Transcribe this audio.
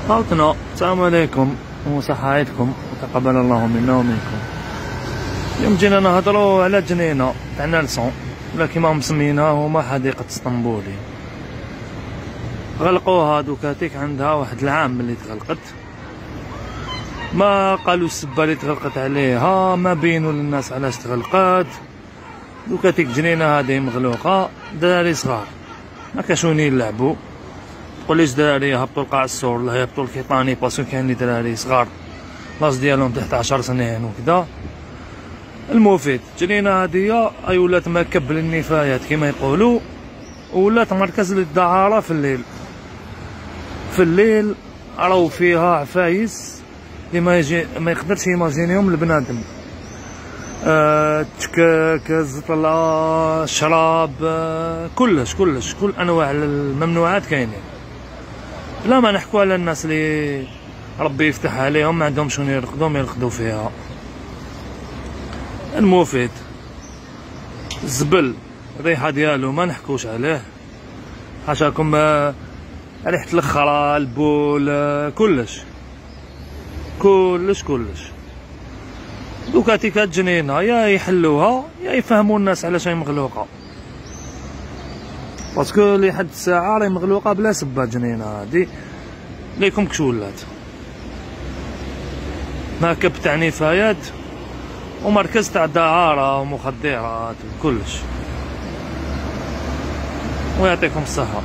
خاوتنا السلام عليكم وصحايتكم وتقبل الله منا ومنكم. اليوم جينا نهضروا على جنينة تاع نالسون ولا كيما مسمينها هما حديقة اسطنبولي. غلقوها دوكاتيك عندها واحد العام ملي تغلقت، ما قالوا السبه اللي تغلقت عليها، ما بينوا للناس علاش تغلقات. دوكاتيك جنينة هذه مغلوقة، دراري صغار ما كاش وين يلعبوا. تقوليش دراري يهبطوا لقاع السور ولا يهبطوا الكيطاني، باسكو كاين لي دراري صغار لاص ديالهم تحت 10 سنين وكذا. المفيد الجنينة هادية اي ولات مكب للنفايات كما يقولوا، ولات مركز للدعارة في الليل. في الليل راهو فيها عفايس اللي ما يقدرش يماجينيهم البنادم. التكاك، الزطلة، الشراب، كلش كل انواع الممنوعات كاينين. لا ما نحكوا على الناس اللي ربي يفتح عليهم ما عندهمش وين يرقدوا فيها. المفيد الزبل الريحه ديالو ما نحكوش عليه، حاشاكم ريحه الخرا، البول، كلش. دوكاتيك هاد الجنينه يا يحلوها يا يفهموا الناس علاش هي مغلوقه، باسكو لحد الساعه راهي مغلوقه بلا سبه. الجنينه هادي ليكم كش ولات ماكب تاع نفايات ومركز تاع دعاره ومخدرات وكلش. ويعطيكم الصحه.